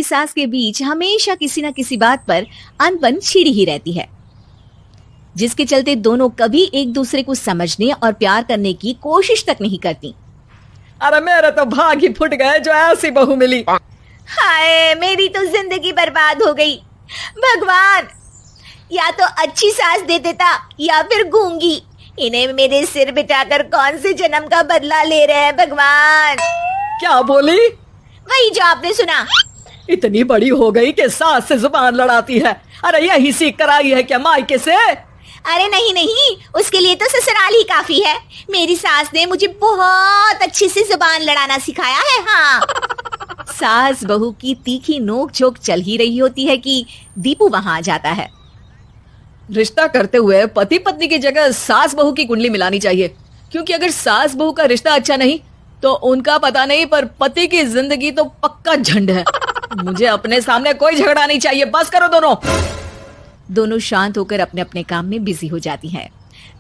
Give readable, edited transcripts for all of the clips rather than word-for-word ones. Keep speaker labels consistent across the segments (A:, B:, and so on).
A: सास के बीच हमेशा किसी न किसी बात पर अनबन छिड़ी ही रहती है, जिसके चलते दोनों कभी एक दूसरे को समझने और प्यार करने की कोशिश तक नहीं करती।
B: अरे मेरे तो भाग ही फुट गए जो ऐसी बहू मिली।
A: हाय, मेरी तो जिंदगी बर्बाद हो गई। भगवान, या तो अच्छी सास दे देता या फिर गूंगी। इन्हें मेरे सिर बिठाकर कौन से जन्म का बदला ले रहे हैं भगवान।
B: क्या बोली?
A: वही जो आपने सुना।
B: इतनी बड़ी हो गई कि सास से जुबान लड़ाती है। अरे यही सीख कर आई है क्या मायके से?
A: अरे नहीं नहीं, उसके लिए तो ससुराल ही काफी है। मेरी सास ने मुझे बहुत अच्छे से जुबान लड़ाना सिखाया है। हाँ। सास बहू की तीखी नोक झोंक चल ही रही होती है कि दीपू वहां आ जाता है।
B: रिश्ता करते हुए पति पत्नी की जगह सास बहू की कुंडली मिलानी चाहिए, क्योंकि अगर सास बहू का रिश्ता अच्छा नहीं तो उनका पता नहीं, पर पति की जिंदगी तो पक्का झंड है। मुझे अपने सामने कोई झगड़ा नहीं चाहिए, बस करो दोनों।
A: दोनों शांत होकर अपने अपने काम में बिजी हो जाती हैं।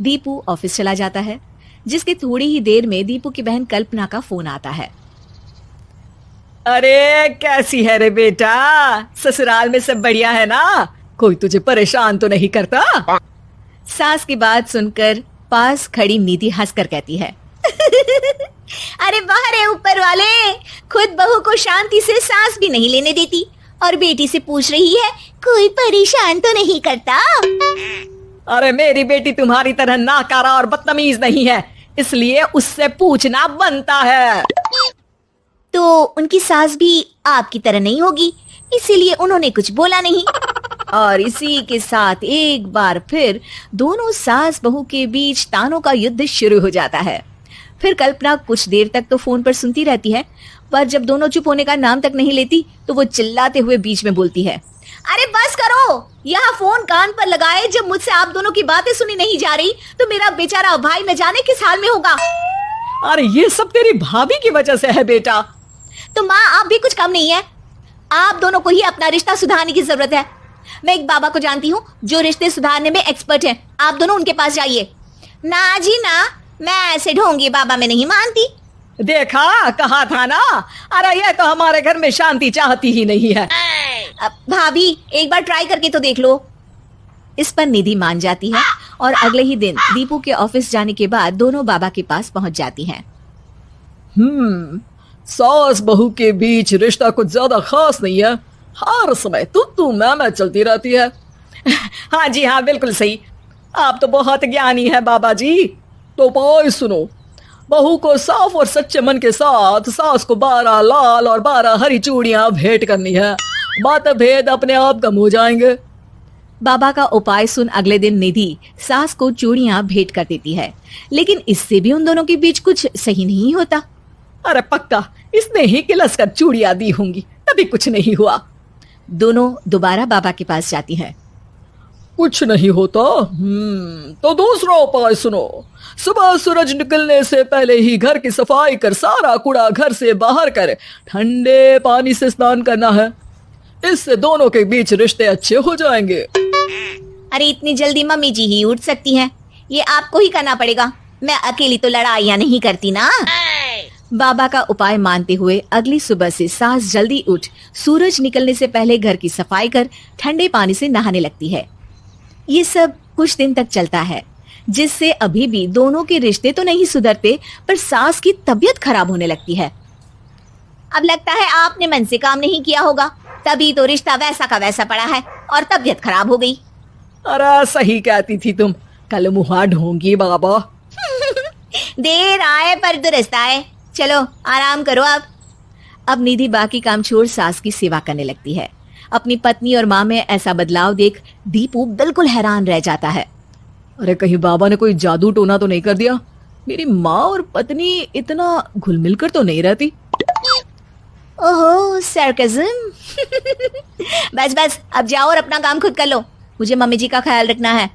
A: दीपू ऑफिस चला जाता है, जिसके थोड़ी ही देर में दीपू की बहन कल्पना का फोन आता है।
B: अरे कैसी है रे बेटा? ससुराल में सब बढ़िया है ना? कोई तुझे परेशान तो नहीं करता?
A: सास की बात सुनकर पास खड़ी निधि हंसकर कहती है, अरे बाहर है ऊपर वाले, खुद बहू को शांति से सांस भी नहीं लेने देती और बेटी से पूछ रही है कोई परेशान तो नहीं करता।
B: अरे मेरी बेटी तुम्हारी तरह नाकारा और बदतमीज नहीं है, इसलिए उससे पूछना बनता है।
A: तो उनकी सास भी आपकी तरह नहीं होगी, इसीलिए उन्होंने कुछ बोला नहीं। और इसी के साथ एक बार फिर दोनों सास बहू के बीच तानों का युद्ध शुरू हो जाता है। फिर कल्पना कुछ देर तक तो फोन पर सुनती रहती है, पर जब दोनों चुप होने का नाम तक नहीं लेती तो वो चिल्लाते हुए बीच में बोलती है, अरे बस करो, यहाँ फोन कान पर लगाए। जब मुझसे आप दोनों की बातें सुनी नहीं जा रही तो मेरा बेचारा भाई न जाने किस हाल में होगा।
B: अरे ये सब तेरी भाभी की वजह से है बेटा।
A: तो माँ, आप भी कुछ कम नहीं है। आप दोनों को ही अपना रिश्ता सुधारने की जरूरत है। मैं एक बाबा को जानती हूँ जो रिश्ते सुधारने में एक्सपर्ट हैं। आप दोनों उनके पास जाइए। ना जी ना, मैं ऐसे ढोंगी बाबा में नहीं मानती।
B: देखा, कहा था ना। अरे ये तो हमारे घर में शांति चाहती ही नहीं है।
A: भाभी, एक बार ट्राई करके तो देख लो। इस पर निधि मान जाती है और अगले ही दिन दीपू के ऑफिस जाने के बाद दोनों बाबा के पास पहुंच जाती हैं।
B: सास बहू के बीच रिश्ता कुछ ज्यादा खास नहीं है। हर समय तू मैं चलती रहती है। हाँ जी हाँ, बिल्कुल सही। आप तो बहुत ज्ञानी है बाबा जी। तो भाई सुनो, बहू को साफ और सच्चे मन के साथ सास को 12 लाल और 12 हरी चूड़ियां भेंट करनी है। मतभेद अपने आप कम हो जाएंगे।
A: बाबा का उपाय सुन अगले दिन निधि सास को चूड़ियां भेंट कर देती है, लेकिन इससे भी उन दोनों के बीच कुछ सही नहीं होता।
B: अरे पक्का इसने ही किलस कर चूड़ियां दी होंगी, तभी कुछ नहीं हुआ।
A: दोनों दोबारा बाबा के पास जाती हैं।
B: कुछ नहीं होता। तो दूसरा उपाय सुनो। सुबह सूरज निकलने से पहले ही घर की सफाई कर सारा कूड़ा घर से बाहर कर ठंडे पानी से स्नान करना है। इससे दोनों के बीच रिश्ते अच्छे हो जाएंगे।
A: अरे इतनी जल्दी मम्मी जी ही उठ सकती हैं? ये आपको ही करना पड़ेगा। मैं अकेली तो लड़ाइयाँ नहीं करती ना। बाबा का उपाय मानते हुए अगली सुबह से सास जल्दी उठ सूरज निकलने से पहले घर की सफाई कर ठंडे पानी से नहाने लगती है। ये सब कुछ दिन तक चलता है, जिससे अभी भी दोनों के रिश्ते तो नहीं सुधरते, पर सास की तबीयत खराब होने लगती है। अब लगता है आपने मन से काम नहीं किया होगा, तभी तो रिश्ता वैसा का वैसा पड़ा है और तबीयत खराब हो गई।
B: अरे सही कहती थी तुम, कल मुहा ढोंगी बाबा।
A: देर आए पर दुरुस्त आए। चलो आराम करो अब निधि बाकी काम छोड़ सास की सेवा करने लगती है। अपनी पत्नी और माँ में ऐसा बदलाव देख दीपू बिल्कुल हैरान रह जाता है।
B: अरे कहीं बाबा ने कोई जादू टोना तो नहीं कर दिया? मेरी माँ और पत्नी इतना घुल मिल कर तो नहीं रहती।
A: ओहो, सरकाज़म। बस बस, अब जाओ और अपना काम खुद कर लो। मुझे मम्मी जी का ख्याल रखना है।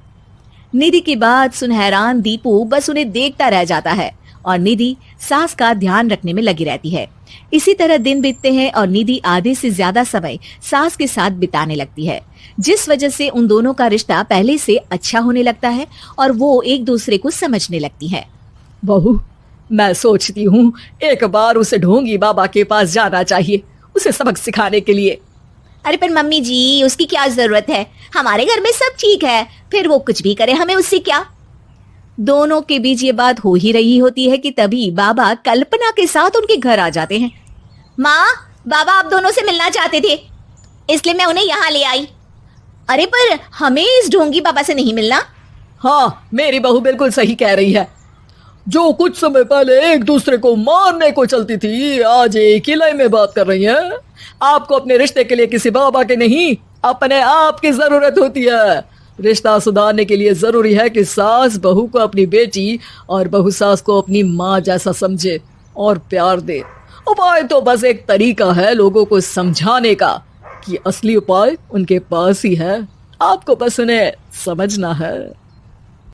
A: निधि की बात सुन हैरान दीपू बस उन्हें देखता रह जाता है और निधि सास का ध्यान रखने में लगी रहती है। इसी तरह दिन बीतते हैं और निधि आधे से ज्यादा समय सास के साथ बिताने लगती है, जिस वजह से उन दोनों का रिश्ता पहले से अच्छा होने लगता है और वो एक दूसरे को समझने लगती है।
B: बहू, मैं सोचती हूँ एक बार उसे ढोंगी बाबा के पास जाना चाहिए, उसे सबक सिखाने के लिए।
A: अरे पर मम्मी जी, उसकी क्या जरूरत है? हमारे घर में सब ठीक है, फिर वो कुछ भी करे, हमें उससे क्या? दोनों के बीच ये बात हो ही रही होती है कि तभी बाबा कल्पना के साथ उनके घर आ जाते हैं। माँ, बाबा आप दोनों से मिलना चाहते थे, इसलिए मैं उन्हें यहाँ ले आई। अरे पर हमें इस ढोंगी बाबा से नहीं मिलना।
B: हाँ, मेरी बहू बिल्कुल सही कह रही है। जो कुछ समय पहले एक दूसरे को मारने को चलती थी, आज एक ही लय में बात कर रही है। आपको अपने रिश्ते के लिए किसी बाबा के नहीं, अपने आप की जरूरत होती है। रिश्ता सुधारने के लिए जरूरी है कि सास बहू को अपनी बेटी और बहू सास को अपनी माँ जैसा समझे और प्यार दे। उपाय तो बस एक तरीका है लोगों को समझाने का कि असली उपाय उनके पास ही है, आपको बस उन्हें समझना है।